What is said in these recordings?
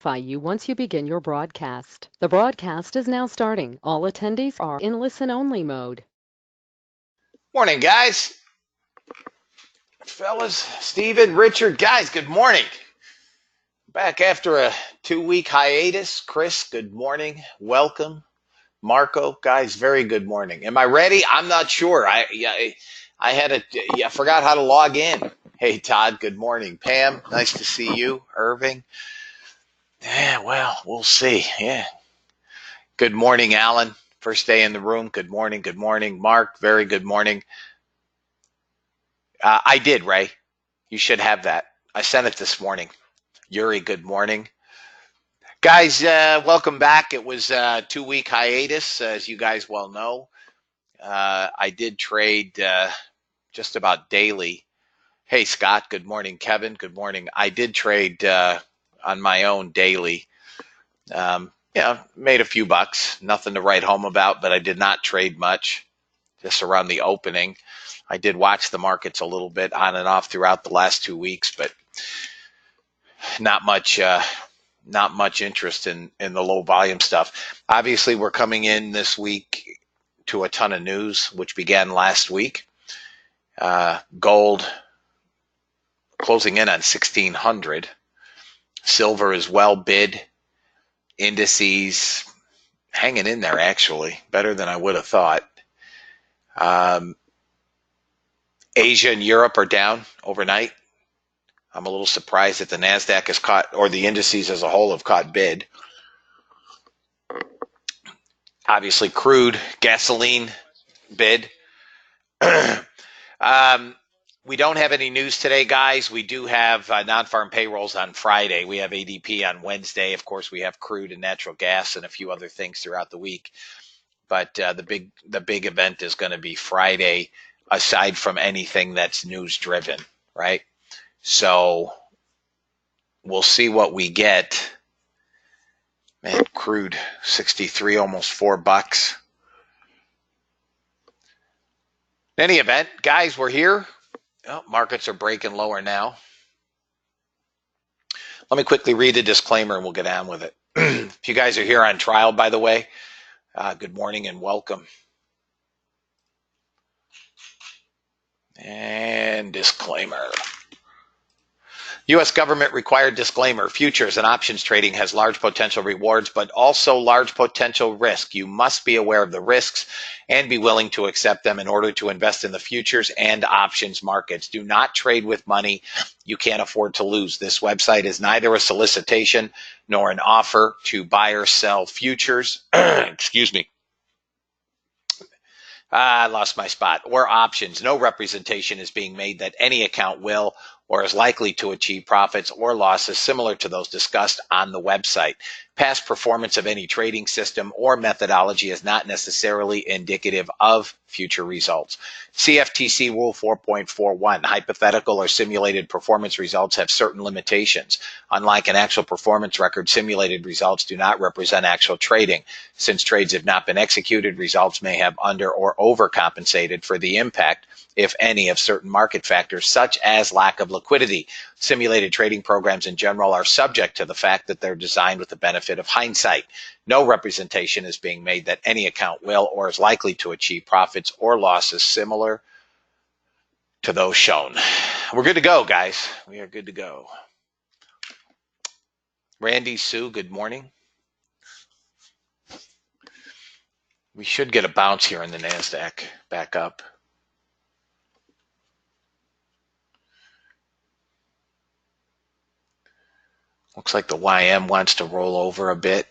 notify you once you begin your broadcast. The broadcast is now starting. All attendees are in listen-only mode. Morning, guys. Fellas, Steven, Richard, guys, good morning. Back after a 2-week hiatus. Chris, good morning. Welcome. Marco, guys, very good morning. Am I ready? I'm not sure. I forgot how to log in. Hey, Todd, good morning. Pam, nice to see you. Irving. Yeah, well, we'll see. Yeah. Good morning, Alan. First day in the room. Good morning. Good morning. Mark, very good morning. I did, Ray. You should have that. I sent it this morning. Yuri, good morning. Guys, welcome back. It was a 2-week hiatus, as you guys well know. I did trade just about daily. Hey, Scott, good morning. Kevin, good morning. I did trade on my own daily. Made a few bucks. Nothing to write home about, but I did not trade much, just around the opening. I did watch the markets a little bit on and off throughout the last 2 weeks, but not much interest in the low volume stuff. Obviously, we're coming in this week to a ton of news, which began last week. Gold closing in on 1,600. Silver is well bid. Indices hanging in there, actually, better than I would have thought. Asia and Europe are down overnight. I'm a little surprised that the NASDAQ has caught, or the indices as a whole have caught bid. Obviously, crude, gasoline bid. We don't have any news today, guys. We do have non-farm payrolls on Friday. We have ADP on Wednesday. Of course, we have crude and natural gas and a few other things throughout the week. But the big event is going to be Friday, aside from anything that's news driven, right? So we'll see what we get. Man, crude 63, almost $4. In any event, guys, we're here. Oh, markets are breaking lower now. Let me quickly read the disclaimer and we'll get on with it. If you guys are here on trial, by the way, good morning and welcome. And disclaimer. U.S. government required disclaimer. Futures and options trading has large potential rewards, but also large potential risk. You must be aware of the risks and be willing to accept them in order to invest in the futures and options markets. Do not trade with money you can't afford to lose. This website is neither a solicitation nor an offer to buy or sell futures. Excuse me. I lost my spot. Or options. No representation is being made that any account will or is likely to achieve profits or losses similar to those discussed on the website. Past performance of any trading system or methodology is not necessarily indicative of future results. CFTC Rule 4.41, hypothetical or simulated performance results have certain limitations. Unlike an actual performance record, simulated results do not represent actual trading. Since trades have not been executed, results may have under or overcompensated for the impact, if any, of certain market factors, such as lack of liquidity. Simulated trading programs in general are subject to the fact that they're designed with the benefit of hindsight. No representation is being made that any account will or is likely to achieve profits or losses similar to those shown. We're good to go, guys. We are good to go. Randy, Sue, good morning. We should get a bounce here in the NASDAQ back up. Looks like the YM wants to roll over a bit.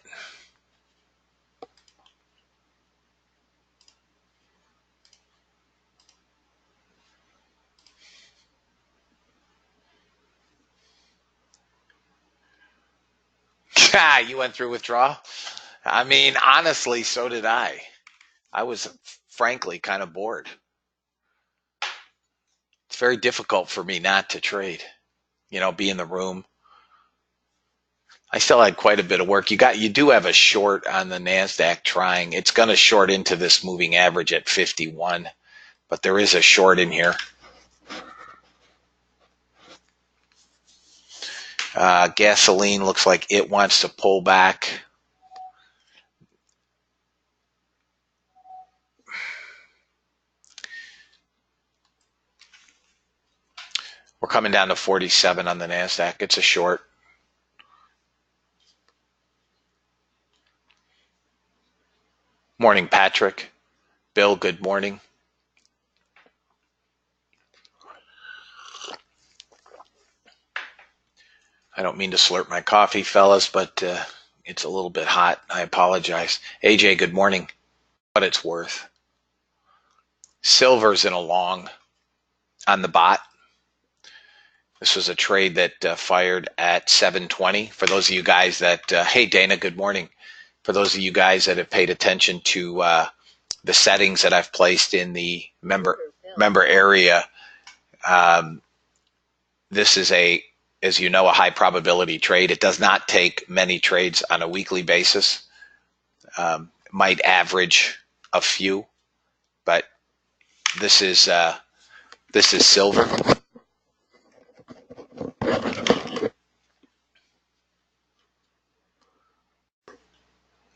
You went through withdrawal? I mean, honestly, so did I. I was frankly kind of bored. It's very difficult for me not to trade, be in the room. I still had quite a bit of work. You do have a short on the NASDAQ trying. It's going to short into this moving average at 51, but there is a short in here. Gasoline looks like it wants to pull back. We're coming down to 47 on the NASDAQ. It's a short. Morning, Patrick. Bill, good morning. I don't mean to slurp my coffee, fellas, but it's a little bit hot. I apologize. AJ, good morning. What it's worth. Silver's in a long on the bot. This was a trade that fired at 720. For those of you guys that, hey, Dana, good morning. For those of you guys that have paid attention to the settings that I've placed in the member area, this is as you know, a high probability trade. It does not take many trades on a weekly basis. Might average a few, but this is silver.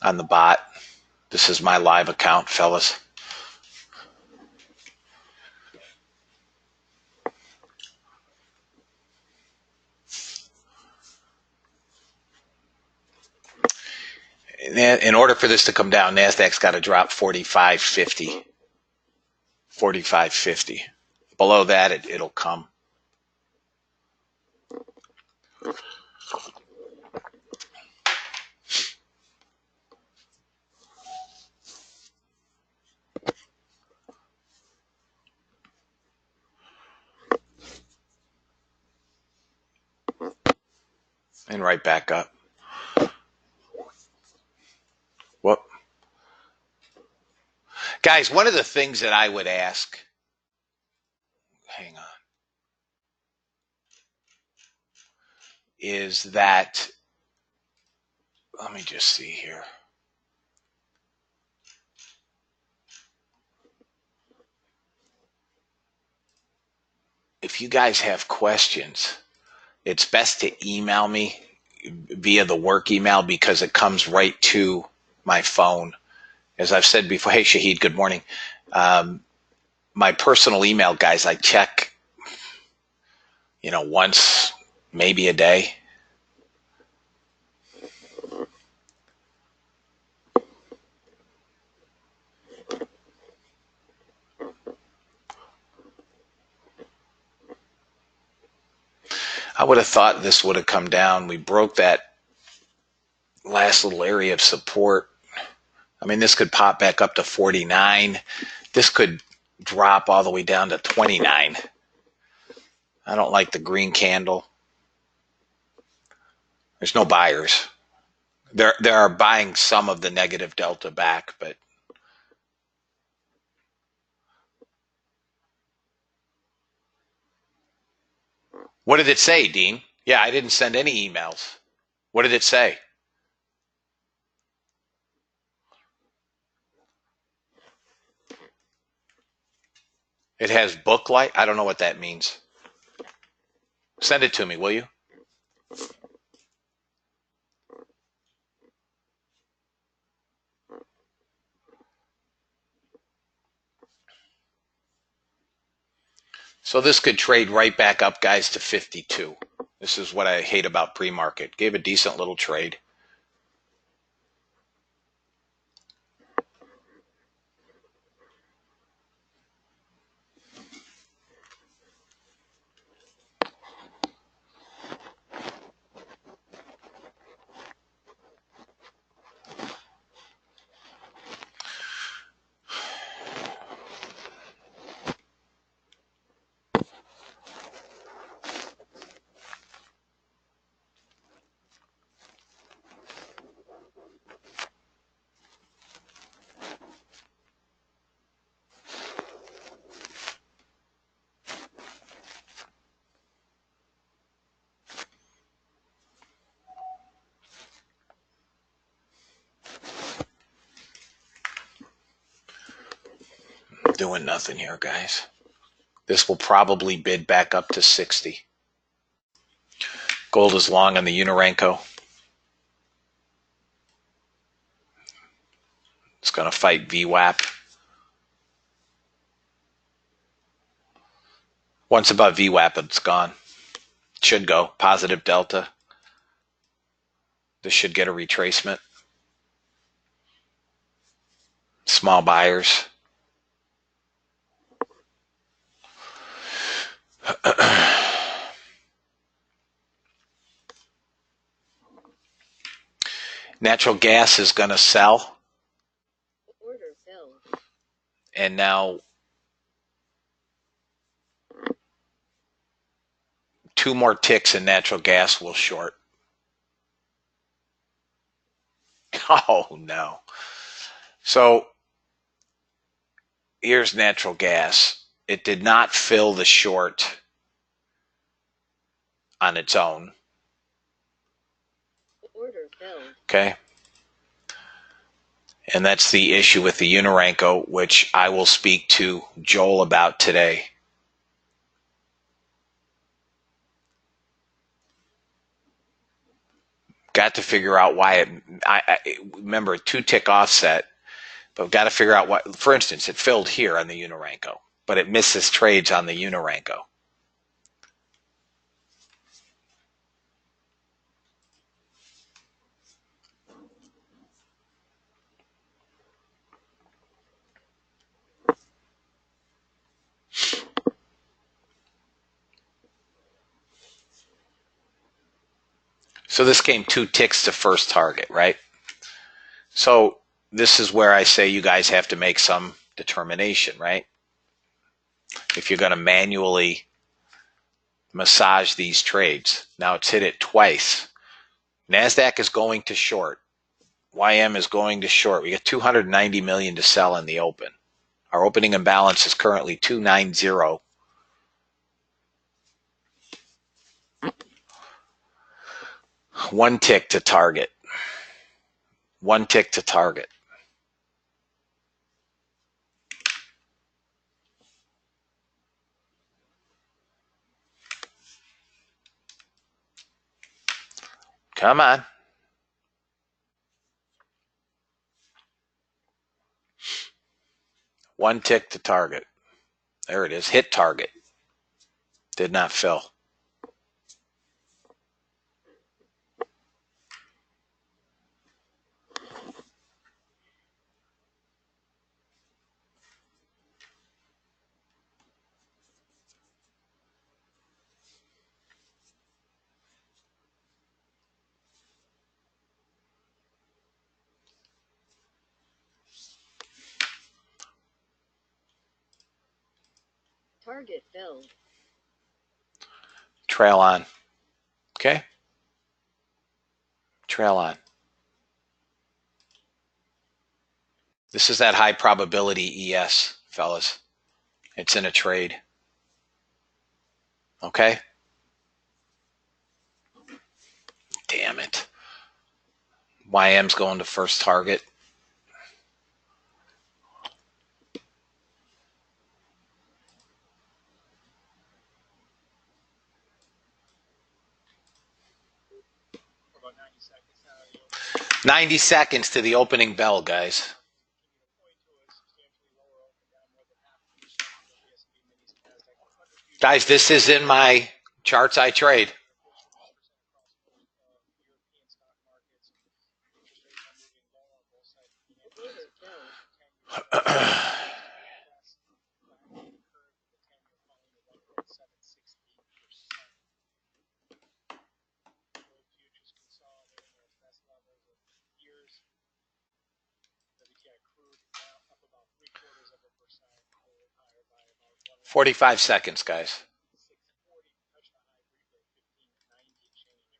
On the bot. This is my live account, fellas. In order for this to come down, NASDAQ's got to drop 45.50. 45.50. Below that, it'll come. And right back up. Whoop. Guys, one of the things that I would ask, hang on, is that, let me just see here. If you guys have questions, it's best to email me via the work email because it comes right to my phone. As I've said before, hey, Shahid, good morning. My personal email, guys, I check, once, maybe a day. I would have thought this would have come down. We broke that last little area of support. I mean, this could pop back up to 49. This could drop all the way down to 29. I don't like the green candle. There's no buyers. There are buying some of the negative delta back, but what did it say, Dean? Yeah, I didn't send any emails. What did it say? It has book light. I don't know what that means. Send it to me, will you? So this could trade right back up, guys, to 52. This is what I hate about pre-market. Gave a decent little trade. Doing nothing here, guys. This will probably bid back up to 60. Gold is long on the Unorenco. It's going to fight VWAP. Once above VWAP, it's gone. It should go. Positive delta. This should get a retracement. Small buyers. Natural gas is going to sell. Order filled. And now 2 more ticks and natural gas will short. Oh, no. So here's natural gas. It did not fill the short on its own. Order filled. Okay. And that's the issue with the Unorenco, which I will speak to Joel about today. Got to figure out why I remember a 2-tick offset, but we've got to figure out what, for instance, it filled here on the Unorenco, but it misses trades on the Unorenco. So this came 2 ticks to first target, right? So this is where I say you guys have to make some determination, right? If you're going to manually massage these trades. Now it's hit it twice. NASDAQ is going to short. YM is going to short. We got 290 million to sell in the open. Our opening imbalance is currently 290. One tick to target. One tick to target. Come on. One tick to target. There it is. Hit target. Did not fill. Target filled. Trail on. Okay? Trail on. This is that high probability ES, fellas. It's in a trade. Okay? Damn it. YM's going to first target. About 90 seconds now. 90 seconds to the opening bell, guys. Guys, this is in my charts I trade. Order filled. WTI crude now up about 0.75%, gold higher by about 45 seconds, guys. 640, touched the high briefly at 1590 change.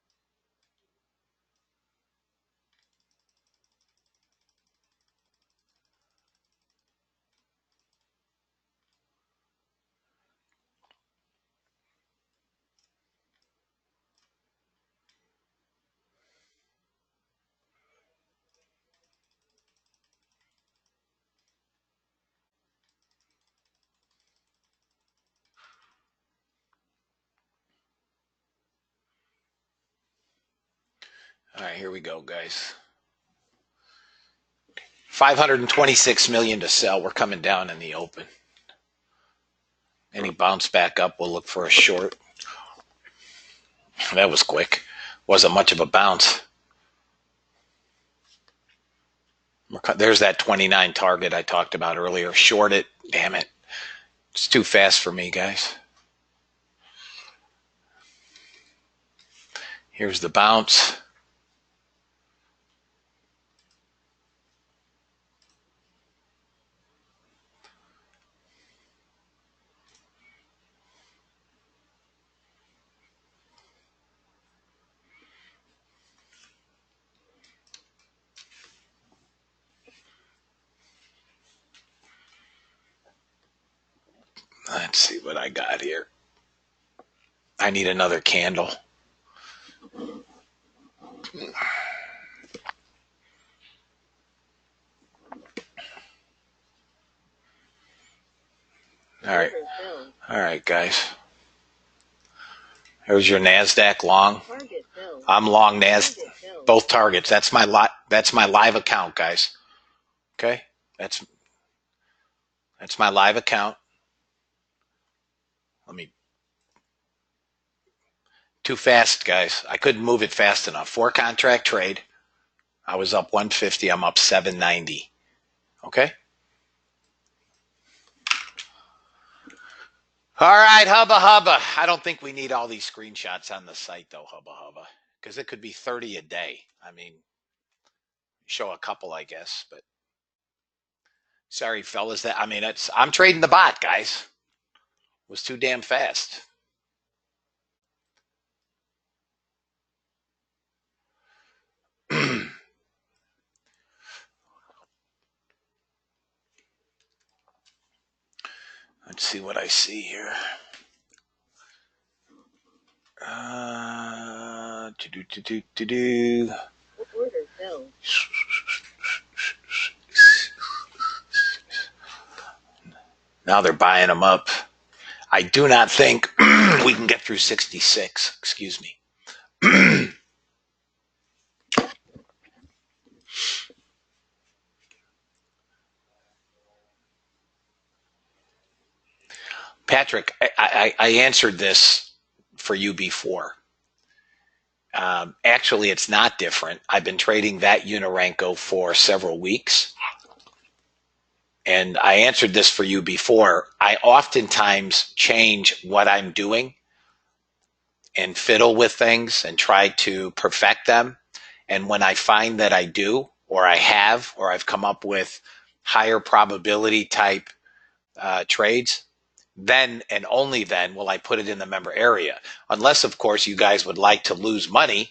All right, here we go, guys. 526 million to sell. We're coming down in the open. Any bounce back up, we'll look for a short. That was quick. Wasn't much of a bounce. There's that 29 target I talked about earlier. Short it. Damn it. It's too fast for me, guys. Here's the bounce. Let's see what I got here. I need another candle. All right. Order filled. All right, guys. Here's your NASDAQ long. Target filled. I'm long NASDAQ. Target filled. Both targets. That's my live account, guys. Okay? That's my live account. Too fast, guys. I couldn't move it fast enough. 4 contract trade. I was up 150. I'm up 790. Okay? All right, Hubba Hubba. I don't think we need all these screenshots on the site, though, Hubba Hubba, because it could be 30 a day. I mean, show a couple, I guess, but sorry, fellas. I'm trading the bot, guys. It was too damn fast. Let's see what I see here. Order filled. Now they're buying them up. I do not think we can get through 66. Excuse me. Patrick, I answered this for you before. Actually, it's not different. I've been trading that Unirenko for several weeks. And I answered this for you before. I oftentimes change what I'm doing and fiddle with things and try to perfect them. And when I find that I do, or I have, or I've come up with higher probability type trades, then and only then will I put it in the member area. Unless, of course, you guys would like to lose money.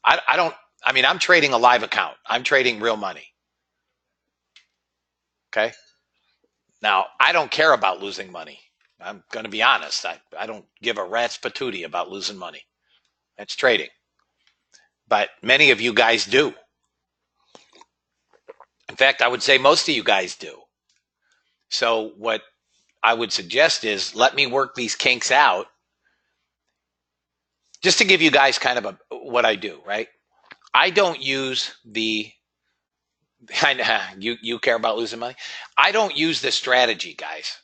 I'm trading a live account. I'm trading real money. Okay? Now, I don't care about losing money. I'm going to be honest. I don't give a rat's patootie about losing money. That's trading. But many of you guys do. In fact, I would say most of you guys do. So what I would suggest is let me work these kinks out just to give you guys kind of what I do, right? I don't use you care about losing money? I don't use this strategy, guys.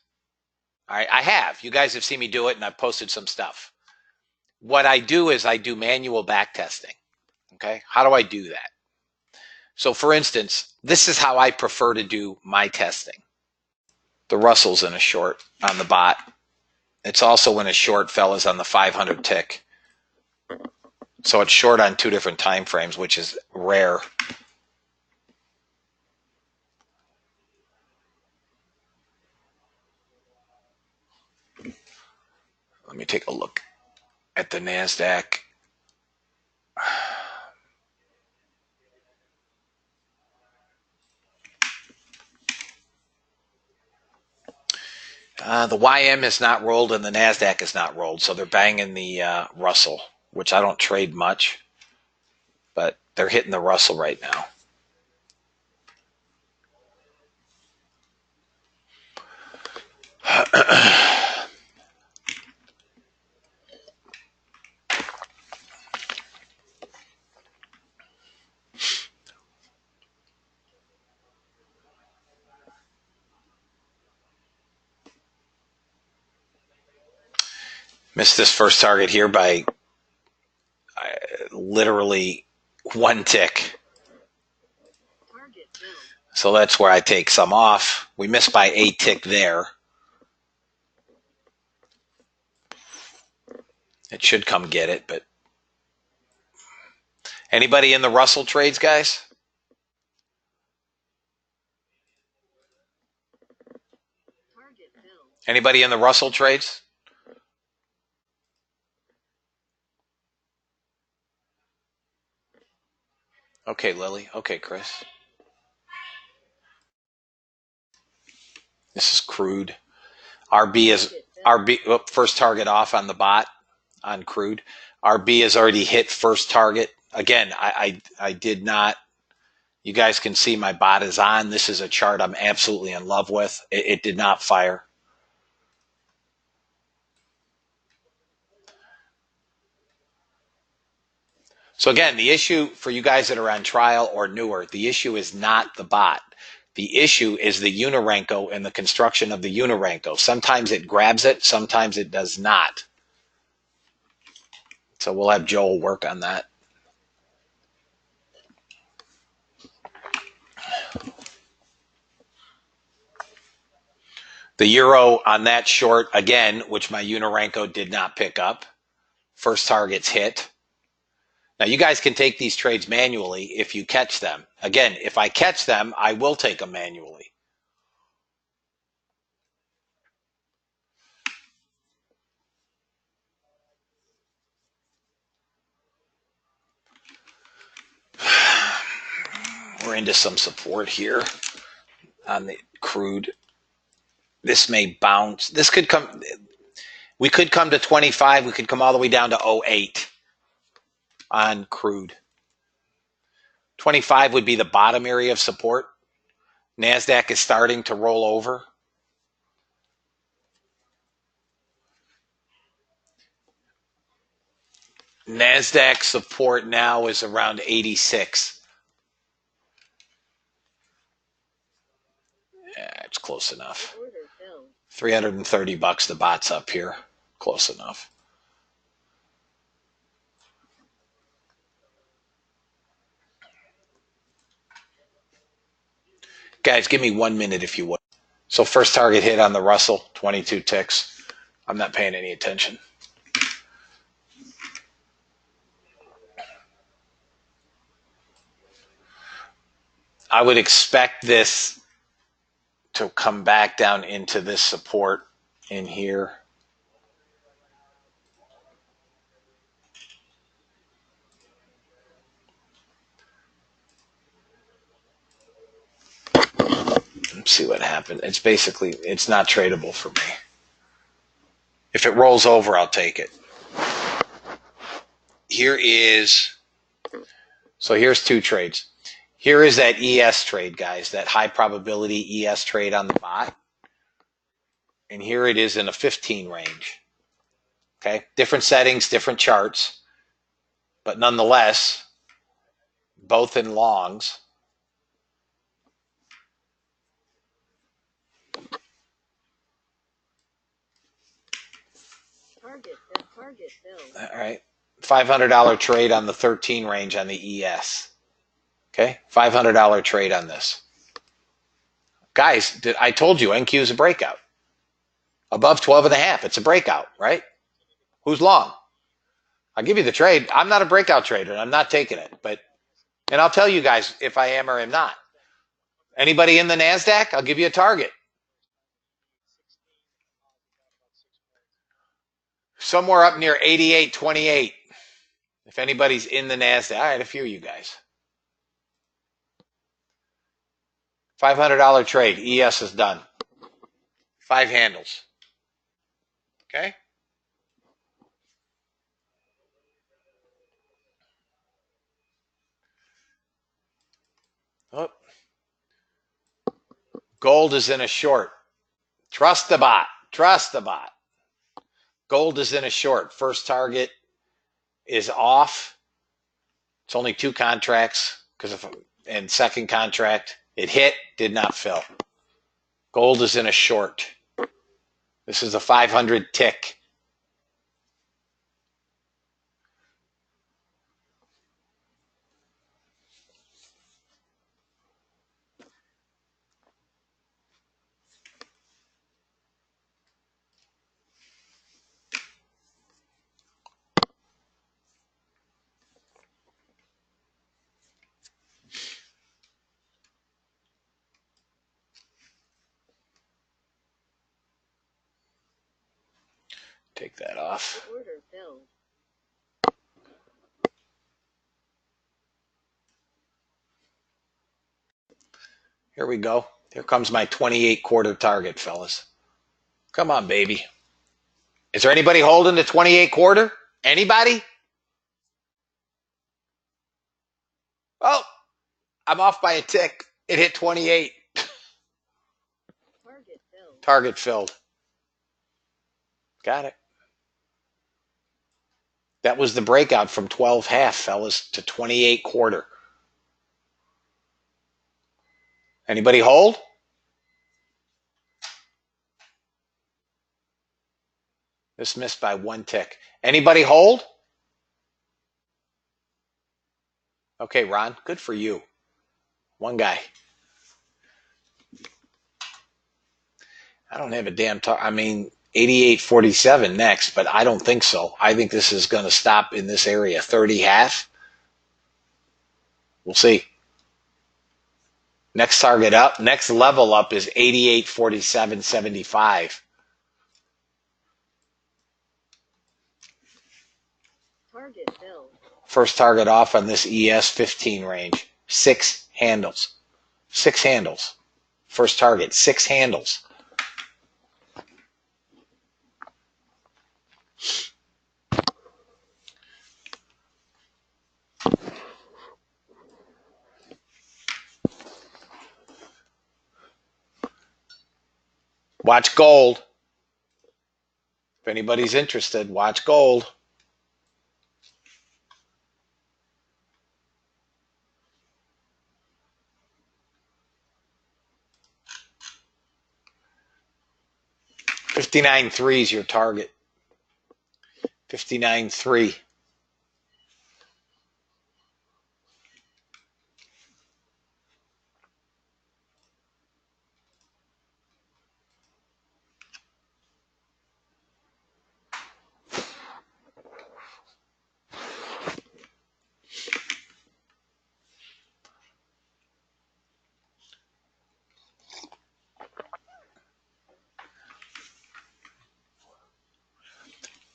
All right, I have. You guys have seen me do it, and I've posted some stuff. What I do is I do manual back testing. Okay, how do I do that? So, for instance, this is how I prefer to do my testing. The Russell's in a short on the bot. It's also in a short, fellas, on the 500 tick. So it's short on 2 different time frames, which is rare. Let me take a look at the NASDAQ. The YM is not rolled and the NASDAQ is not rolled, so they're banging the Russell, which I don't trade much, but they're hitting the Russell right now. Missed this first target here by literally 1 tick. Target filled. So that's where I take some off. We missed by a tick there. It should come get it, but anybody in the Russell trades, guys? Target filled. Anybody in the Russell trades? Okay, Lily. Okay, Chris. This is crude. RB is first target off on the bot on crude. RB has already hit first target. Again, I did not. You guys can see my bot is on. This is a chart I'm absolutely in love with. It did not fire. So again, the issue for you guys that are on trial or newer, the issue is not the bot. The issue is the Unirenko and the construction of the Unirenko. Sometimes it grabs it, sometimes it does not. So we'll have Joel work on that. The euro on that short, again, which my Unirenko did not pick up. First target's hit. Now, you guys can take these trades manually if you catch them. Again, if I catch them, I will take them manually. We're into some support here on the crude. This may bounce. This could come. We could come to 25. We could come all the way down to 08 on crude. 25 would be the bottom area of support. NASDAQ is starting to roll over. NASDAQ support now is around 86. Yeah, it's close enough. Order filled. 330 bucks. The bot's up here. Close enough. Guys, give me 1 minute if you would. So first target hit on the Russell, 22 ticks. I'm not paying any attention. I would expect this to come back down into this support in here. Let's see what happens. It's basically, it's not tradable for me. If it rolls over, I'll take it. Here's 2 trades. Here is that ES trade, guys, that high probability ES trade on the bot. And here it is in a 15 range. Okay, different settings, different charts, but nonetheless, both in longs. Target filled. All right, $500 trade on the 13 range on the ES. Okay, $500 trade on this. Guys, I told you NQ is a breakout. Above 12.5, it's a breakout, right? Who's long? I'll give you the trade. I'm not a breakout trader, and I'm not taking it. And I'll tell you guys if I am or am not. Anybody in the NASDAQ? I'll give you a target. Somewhere up near 88.28. If anybody's in the NASDAQ. All right, a few of you guys. $500 trade. ES is done. 5 handles. Okay? Oh. Gold is in a short. Trust the bot. Trust the bot. Gold is in a short. First target is off. It's only 2 contracts and second contract, it hit, did not fill. Gold is in a short. This is a 500 tick. Take that off. Order filled. Here we go. Here comes my 28 quarter target, fellas. Come on, baby. Is there anybody holding the 28 quarter? Anybody? Oh, I'm off by a tick. It hit 28. Target filled. Target filled. Got it. That was the breakout from 12 half, fellas, to 28 quarter. Anybody hold? This missed by one tick. Anybody hold? Okay, Ron, good for you. One guy. I don't have a damn 88.47 next, but I don't think so. I think this is going to stop in this area. 30 half. We'll see. Next target up, next level up is 88.47.75. Target filled. First target off on this ES 15 range. 6 handles. 6 handles. First target, 6 handles. Watch gold. If anybody's interested, watch gold. $59.3 is your target. $59.3.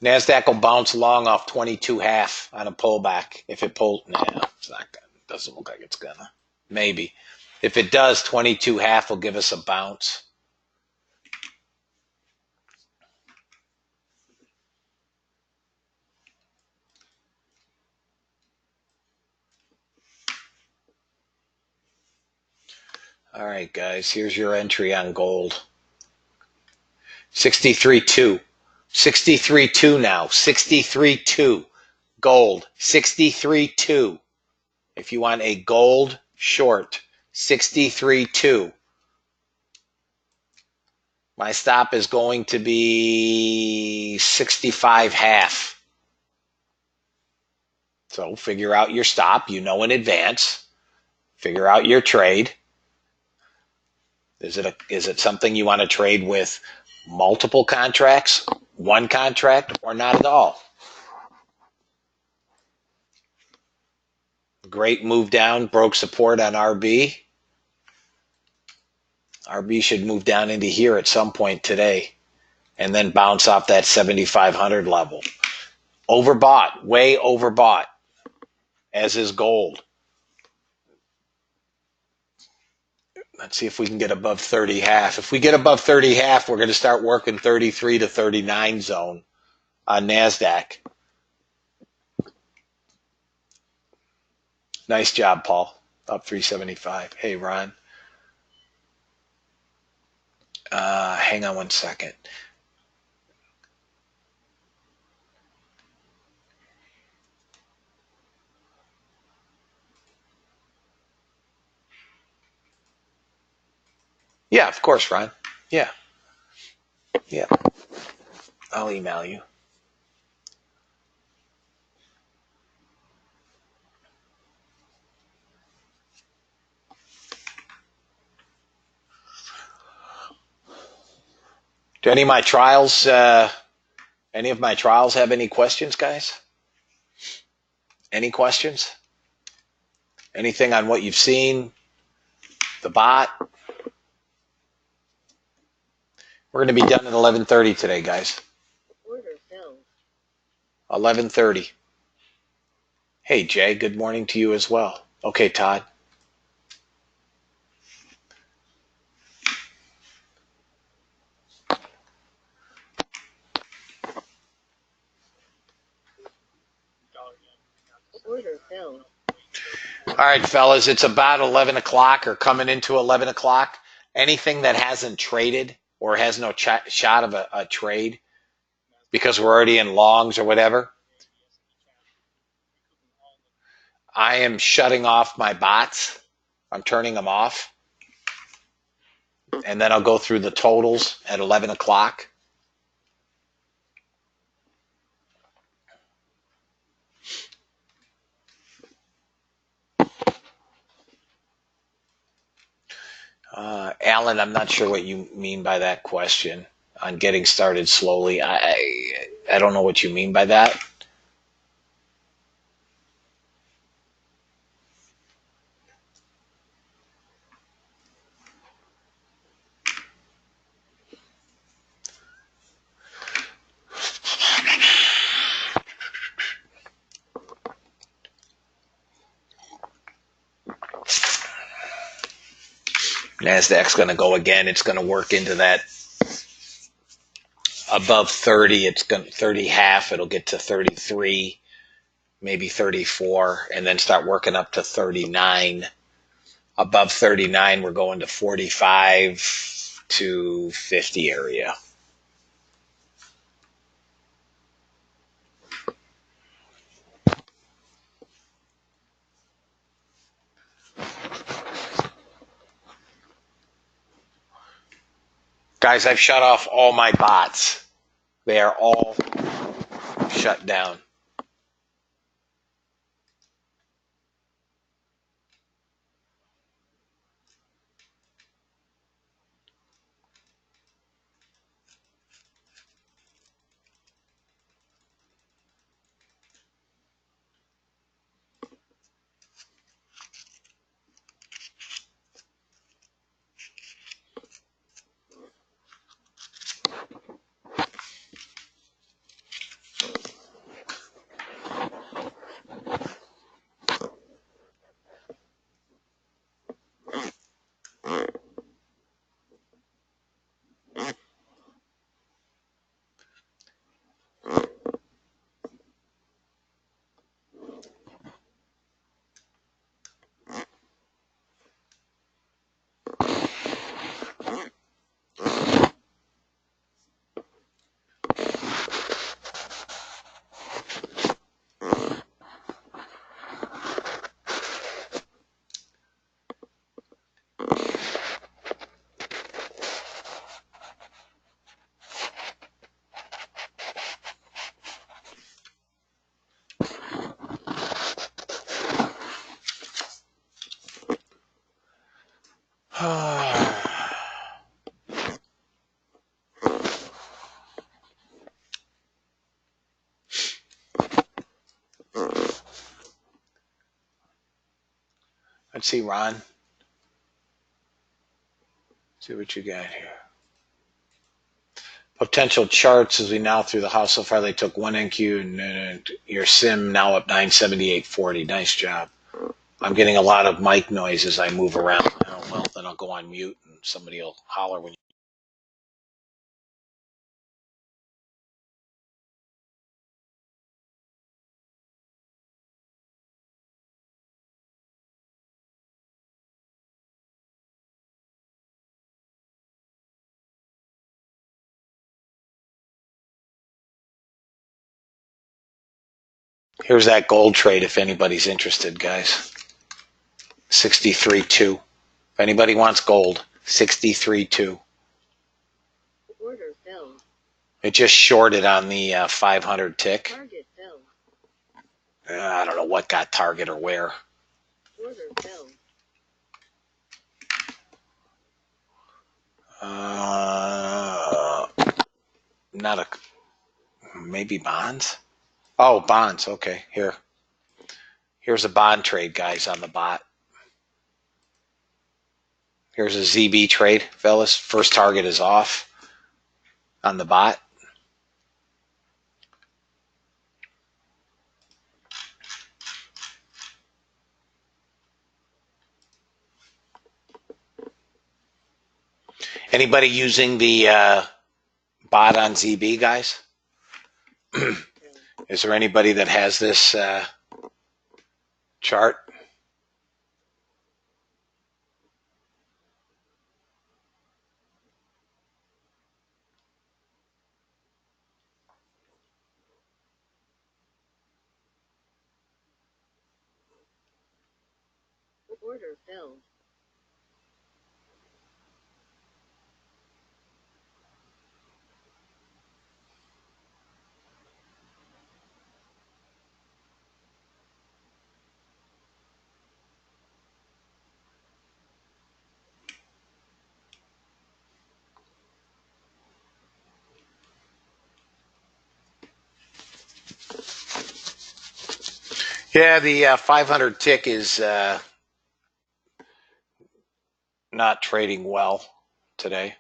NASDAQ will bounce long off 22 half on a pullback. If it pulls, no, it's not gonna. It doesn't look like it's gonna. Maybe. If it does, 22 half will give us a bounce. All right, guys, here's your entry on gold. 63.2. 63.2 now. 63.2. Gold. 63.2. If you want a gold short, 63.2. My stop is going to be 65 half. So figure out your stop. You know in advance. Figure out your trade. Is it something you want to trade with multiple contracts, one contract, or not at all? Great move down, broke support on RB. RB should move down into here at some point today and then bounce off that 7,500 level. Overbought, way overbought, as is gold. Let's see if we can get above 30 half. If we get above 30 half, we're going to start working 33 to 39 zone on NASDAQ. Nice job, Paul. Up 375. Hey, Ron. Hang on one second. Yeah, of course, Ron. Yeah. Yeah. I'll email you. Do any of my trials have any questions, guys? Any questions? Anything on what you've seen? The bot? We're going to be done at 11:30 today, guys. Order filled. 11:30. Hey, Jay, good morning to you as well. Okay, Todd. Order filled. All right, fellas, it's about 11 o'clock or coming into 11 o'clock. Anything that hasn't traded or has no shot of a trade because we're already in longs or whatever, I am shutting off my bots. I'm turning them off. And then I'll go through the totals at 11 o'clock. Alan, I'm not sure what you mean by that question on getting started slowly. I don't know what you mean by that. NASDAQ's going to go again. It's going to work into that above 30. It's going to 30 half. It'll get to 33, maybe 34, and then start working up to 39. Above 39, we're going to 45 to 50 area. Guys, I've shut off all my bots. They are all shut down. Let's see, Ron. See what you got here. Potential charts as we now through the house. So far, they took one NQ and your sim now up 978.40. Nice job. I'm getting a lot of mic noise as I move around. Oh, well, then I'll go on mute and somebody will holler when you. Here's that gold trade if anybody's interested, guys. 63.2. If anybody wants gold, 63.2. Order filled. It just shorted on the 500 tick. Target filled. I don't know what got target or where. Order filled. Not a, maybe bonds? Oh, bonds. Okay, here. Here's a bond trade, guys, on the bot. Here's a ZB trade, fellas. First target is off on the bot. Anybody using the bot on ZB, guys? Is there anybody that has this chart? Order filled. Yeah, the 500 tick is not trading well today.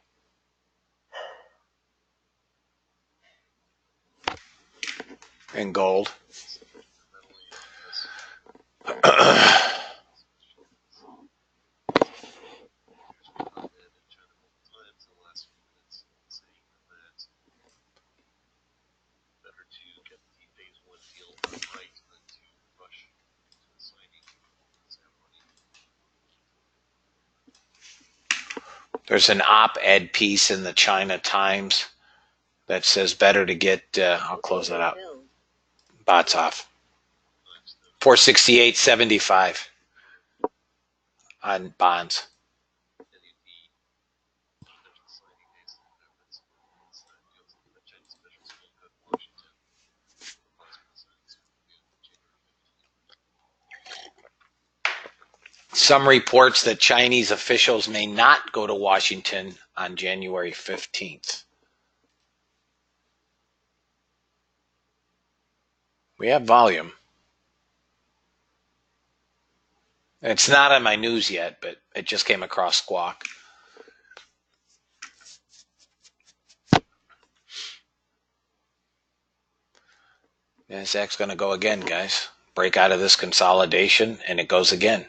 In gold. There's an op-ed piece in the China Times that says better to get, I'll close that out. Bots off. 468.75 on bonds. Some reports that Chinese officials may not go to Washington on January 15th. We have volume. It's not on my news yet, but it just came across Squawk. NASDAQ's going to go again, guys. Break out of this consolidation, and it goes again.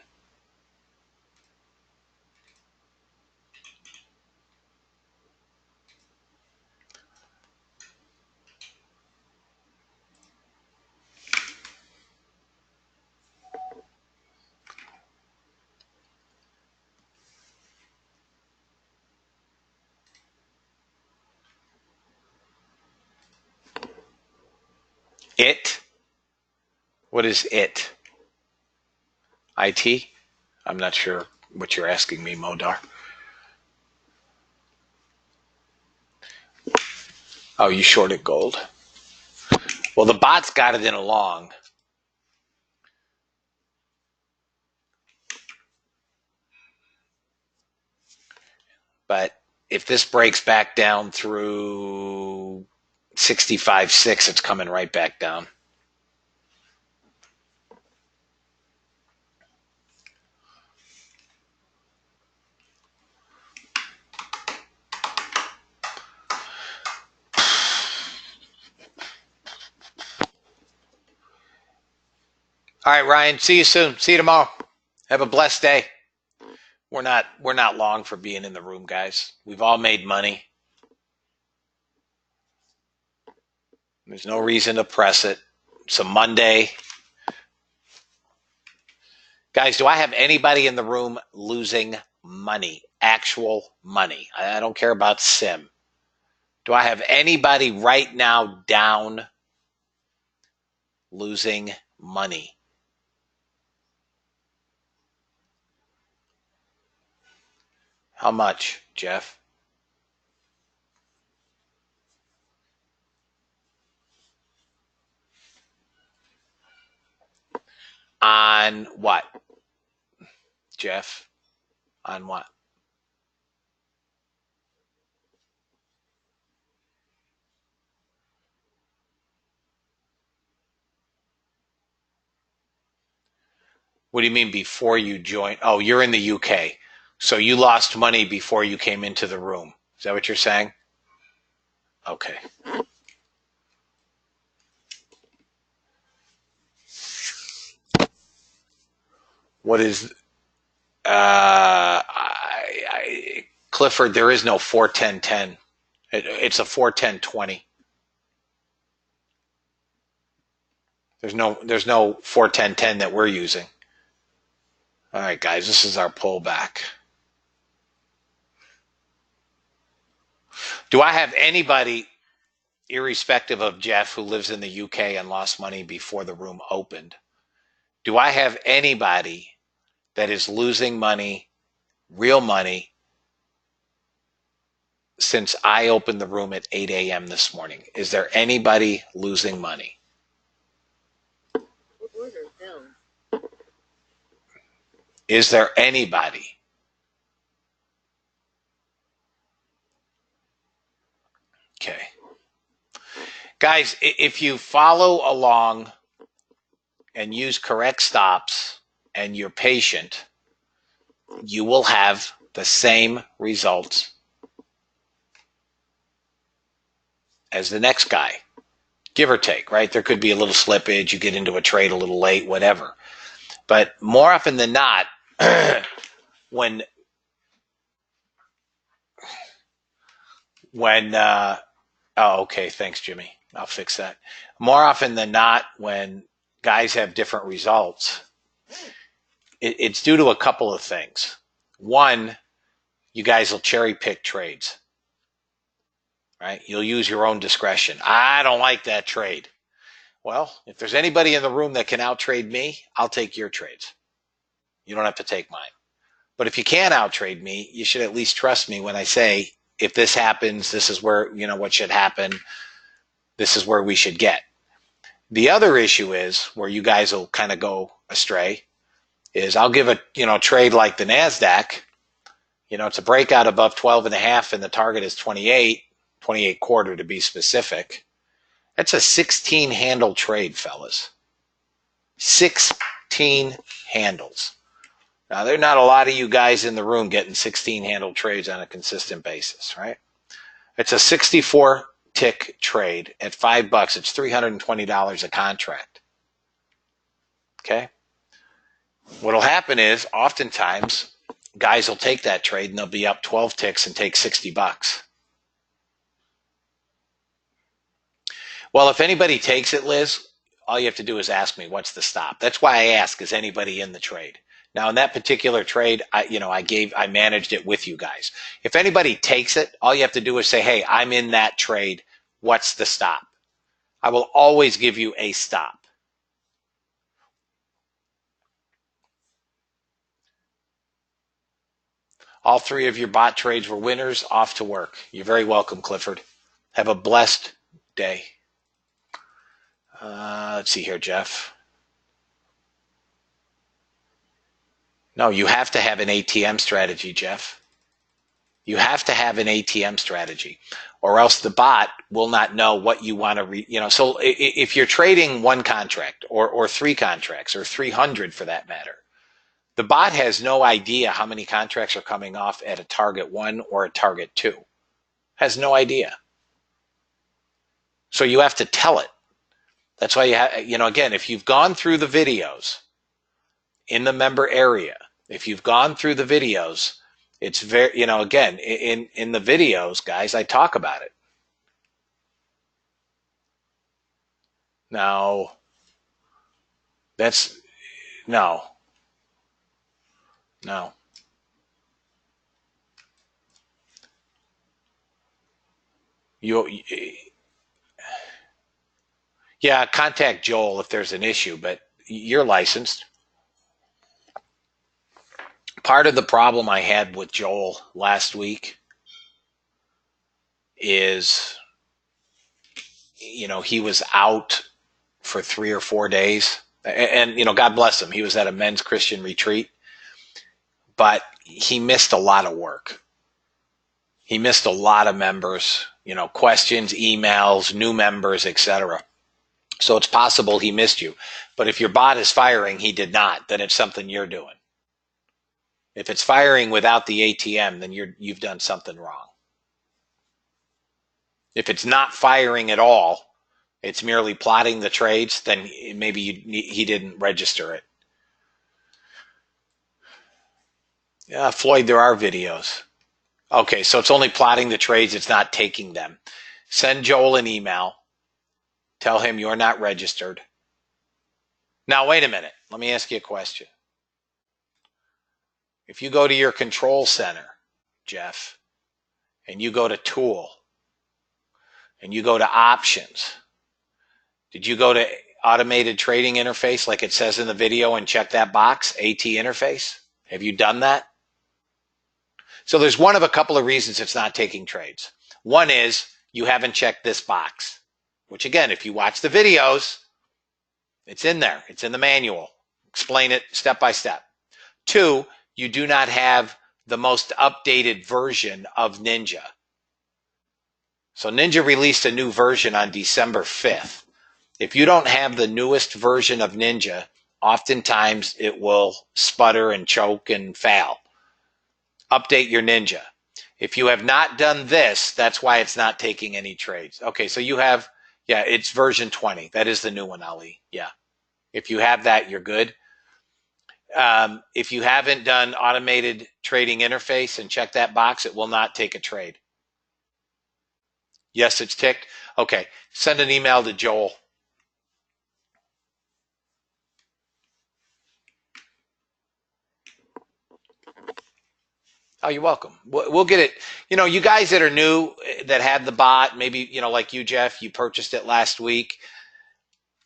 It? What is it? IT? I'm not sure what you're asking me, Modar. Oh, you shorted gold? Well, the bots got it in a long. But if this breaks back down through 65.6, it's coming right back down. All right, Ryan, see you soon. See you tomorrow. Have a blessed day. We're not long for being in the room, guys. We've all made money. There's no reason to press it. It's a Monday. Guys, do I have anybody in the room losing money? Actual money. I don't care about sim. Do I have anybody right now down losing money? How much, Jeff? On what, Jeff? On what? What do you mean before you joined? Oh, you're in the UK. So you lost money before you came into the room. Is that what you're saying? Okay. What is Clifford, there is no 41010. It's a 41020. There's no 41010 that we're using. All right, guys, this is our pullback. Do I have anybody, irrespective of Jeff, who lives in the UK and lost money before the room opened? Do I have anybody that is losing money, real money, since I opened the room at 8 a.m. this morning? Is there anybody losing money? Order filled. Is there anybody? Okay. Guys, if you follow along and use correct stops and you're patient, you will have the same results as the next guy, give or take, right? There could be a little slippage, you get into a trade a little late, whatever. But more often than not, when oh, okay, thanks, Jimmy. I'll fix that. More often than not, when guys have different results, it's due to a couple of things. One, you guys will cherry pick trades, right? You'll use your own discretion. I don't like that trade. Well, if there's anybody in the room that can outtrade me, I'll take your trades. You don't have to take mine. But if you can't outtrade me, you should at least trust me when I say, if this happens, this is where, what should happen. This is where we should get. The other issue is, where you guys will kind of go astray, is I'll give a, trade like the NASDAQ. It's a breakout above 12.5 and the target is 28 quarter to be specific. That's a 16 handle trade, fellas. 16 handles. Now, there are not a lot of you guys in the room getting 16 handle trades on a consistent basis, right? It's a 64 tick trade at $5. It's $320 a contract. Okay? What'll happen is, oftentimes, guys will take that trade and they'll be up 12 ticks and take $60. Well, if anybody takes it, Liz, all you have to do is ask me, what's the stop? That's why I ask, is anybody in the trade? Now, in that particular trade, I managed it with you guys. If anybody takes it, all you have to do is say, hey, I'm in that trade. What's the stop? I will always give you a stop. All three of your bot trades were winners. Off to work. You're very welcome, Clifford. Have a blessed day. Let's see here, Jeff. No, you have to have an ATM strategy, Jeff. You have to have an ATM strategy, or else the bot will not know what you want to So if you're trading one contract or three contracts or 300 for that matter, the bot has no idea how many contracts are coming off at a target 1 or a target 2. Has no idea. So you have to tell it. That's why again, if you've gone through the videos in the member area, if you've gone through the videos, it's very, again, in the videos, guys, I talk about it. Now, no. Yeah, contact Joel if there's an issue, but you're licensed. Part of the problem I had with Joel last week is, he was out for 3 or 4 days. And, God bless him. He was at a men's Christian retreat. But he missed a lot of work. He missed a lot of members, questions, emails, new members, etc. So it's possible he missed you. But if your bot is firing, he did not, then it's something you're doing. If it's firing without the ATM, then you've done something wrong. If it's not firing at all, it's merely plotting the trades, then maybe he didn't register it. Yeah, Floyd, there are videos. Okay, so it's only plotting the trades, it's not taking them. Send Joel an email. Tell him you're not registered. Now, wait a minute. Let me ask you a question. If you go to your control center, Jeff, and you go to tool, and you go to options, did you go to automated trading interface like it says in the video and check that box, AT interface? Have you done that? So there's one of a couple of reasons it's not taking trades. One is you haven't checked this box, which again, if you watch the videos, it's in there. It's in the manual. Explain it step by step. Two, you do not have the most updated version of Ninja. So Ninja released a new version on December 5th. If you don't have the newest version of Ninja, oftentimes it will sputter and choke and fail. Update your Ninja. If you have not done this, that's why it's not taking any trades. Okay, so you have, yeah, it's version 20. That is the new one, Ali. Yeah. If you have that, you're good. If you haven't done automated trading interface and check that box, it will not take a trade. Yes, it's ticked. Okay, send an email to Joel. Oh, you're welcome. We'll get it. You know, you guys that are new that have the bot, maybe, you know, like you, Jeff, you purchased it last week.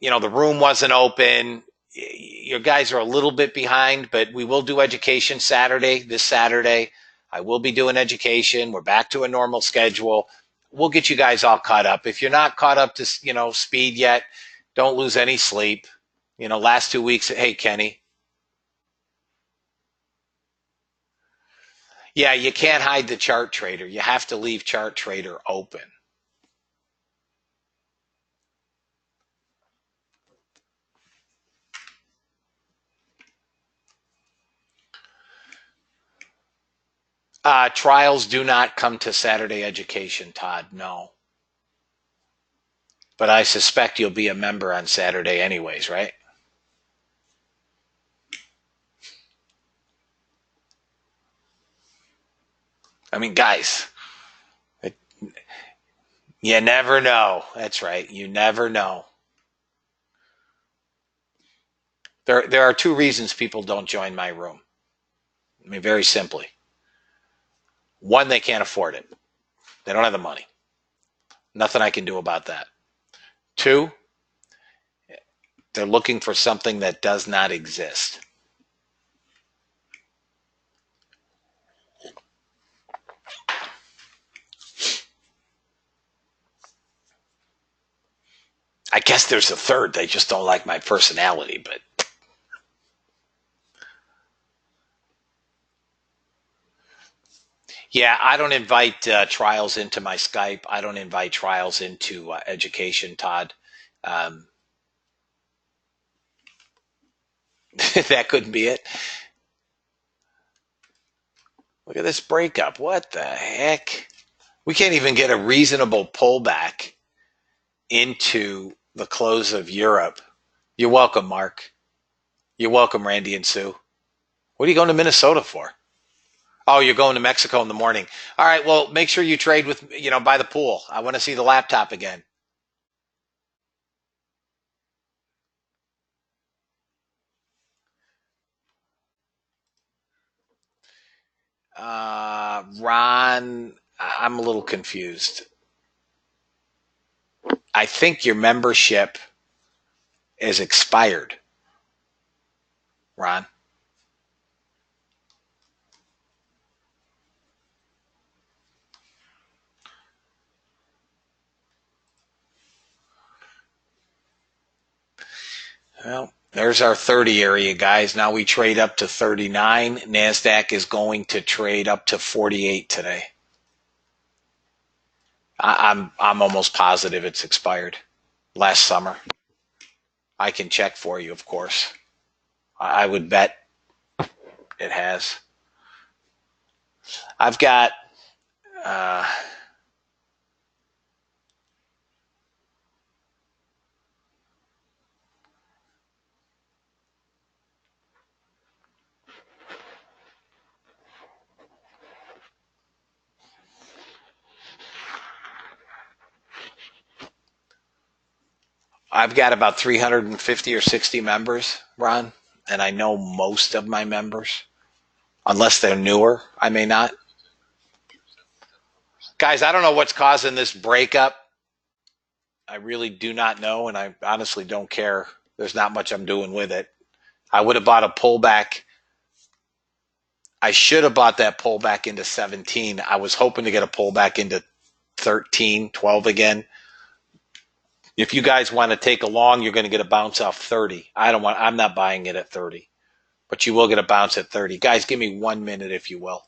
You know, the room wasn't open. Your guys are a little bit behind, but we will do education Saturday, this Saturday. I will be doing education. We're back to a normal schedule. We'll get you guys all caught up. If you're not caught up to, you know, speed yet, don't lose any sleep. You know, last 2 weeks, hey, Kenny. Yeah, you can't hide the chart trader. You have to leave chart trader open. Trials do not come to Saturday education, Todd. No. But I suspect you'll be a member on Saturday anyways, right? I mean, guys, you never know. That's right. You never know. There are two reasons people don't join my room. I mean, very simply. One, they can't afford it. They don't have the money. Nothing I can do about that. Two, they're looking for something that does not exist. I guess there's a third. They just don't like my personality, but yeah, I don't invite trials into my Skype. I don't invite trials into education, Todd. Um, that couldn't be it. Look at this breakup. What the heck? We can't even get a reasonable pullback into the close of Europe. You're welcome, Mark. You're welcome, Randy and Sue. What are you going to Minnesota for? Oh, you're going to Mexico in the morning. All right, well, make sure you trade with, you know, by the pool. I want to see the laptop again. Ron, I'm a little confused. I think your membership is expired, Ron. Well, there's our 30 area, guys. Now we trade up to 39. NASDAQ is going to trade up to 48 today. I'm almost positive it's expired last summer. I can check for you, of course. I would bet it has. I've got I've got about 350 or 60 members, Ron, and I know most of my members. Unless they're newer, I may not. Guys, I don't know what's causing this breakup. I really do not know, and I honestly don't care. There's not much I'm doing with it. I would have bought a pullback. I should have bought that pullback into 17. I was hoping to get a pullback into 13, 12 again. If you guys want to take a long, you're going to get a bounce off 30. I'm not buying it at 30, but you will get a bounce at 30. Guys, give me 1 minute, if you will.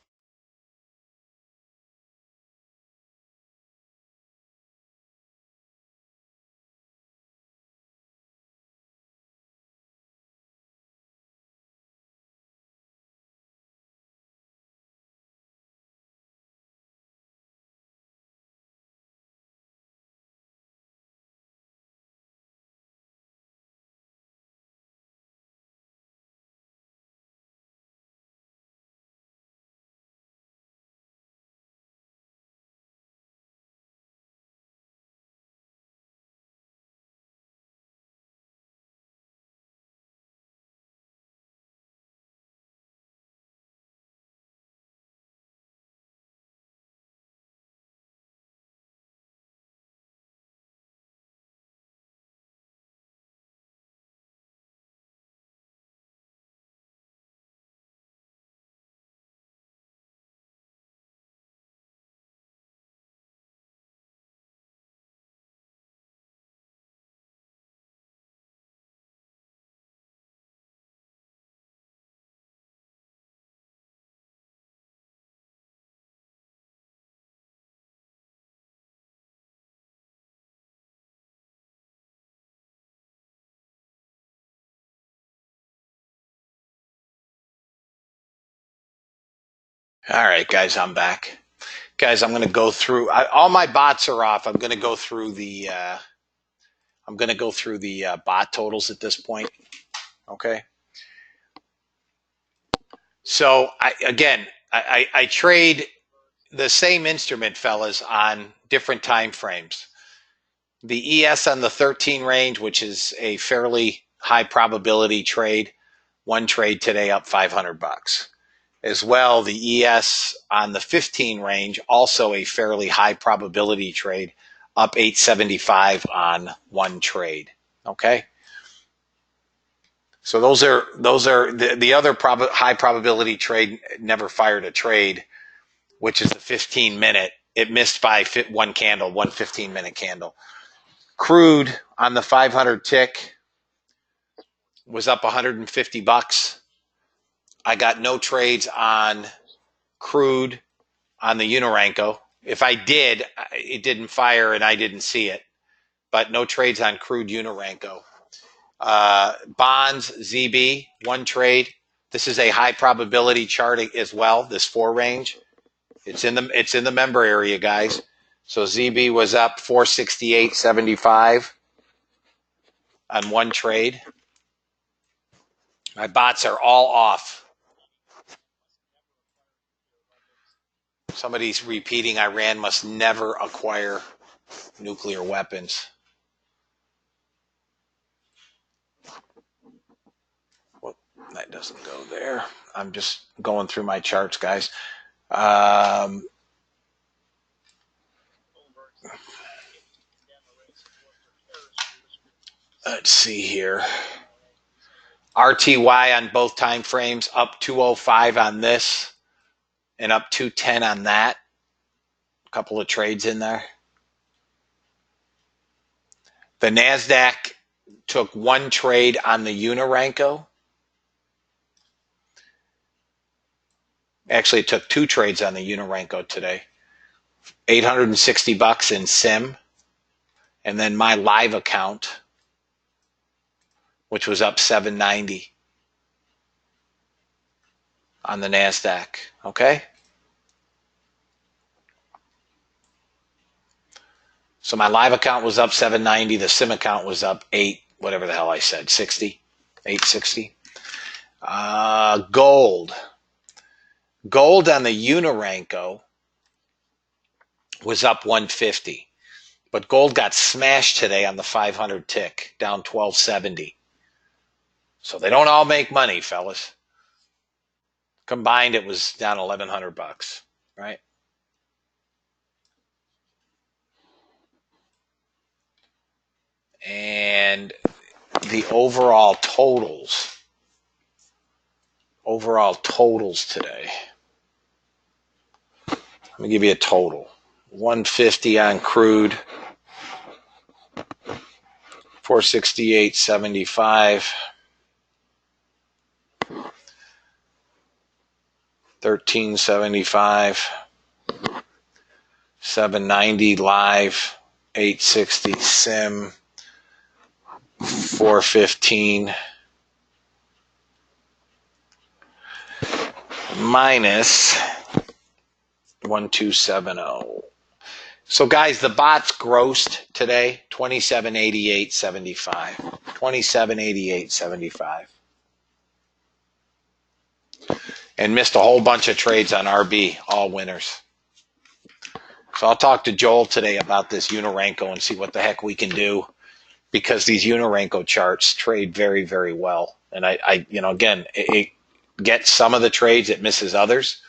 All right, guys, I'm back. Guys, I'm going to go through. All my bots are off. I'm going to go through the. Bot totals at this point. Okay. So I trade the same instrument, fellas, on different time frames. The ES on the 13 range, which is a fairly high probability trade, one trade today up $500. As well, the ES on the 15 range, also a fairly high probability trade, up 875 on one trade. Okay. So those are the other high probability trade never fired a trade, which is the 15-minute. It missed by one candle, one 15-minute candle. Crude on the 500 tick was up $150. I got no trades on crude on the Unoranco. If I did, it didn't fire and I didn't see it, but no trades on crude Unoranco. Bonds, ZB, one trade. This is a high probability chart as well, this 4 range. It's in the member area, guys. So ZB was up 468.75 on one trade. My bots are all off. Somebody's repeating, Iran must never acquire nuclear weapons. Well, that doesn't go there. I'm just going through my charts, guys. Let's see here. RTY on both time frames, up 205 on this and up 210 on that. A couple of trades in there. The NASDAQ took one trade on the Unoranco. Actually, it took 2 trades on the Unoranco today. $860 in SIM. And then my live account, which was up $790 on the NASDAQ. Okay? So my live account was up $790. The SIM account was up whatever the hell I said, $860. Gold. Gold on the Unoranco was up $150. But gold got smashed today on the 500 tick, down 1270. So they don't all make money, fellas. Combined, it was down $1,100, right? And the overall totals today. Let me give you a total. 150 on crude, 468.75, 1375, 790 live, 860 sim, 415 minus 1270. So guys, the bots grossed today 2788.75. 2788.75. And missed a whole bunch of trades on RB, all winners. So I'll talk to Joel today about this Unorenco and see what the heck we can do, because these Unorenco charts trade very, very well. And I again, it gets some of the trades, it misses others.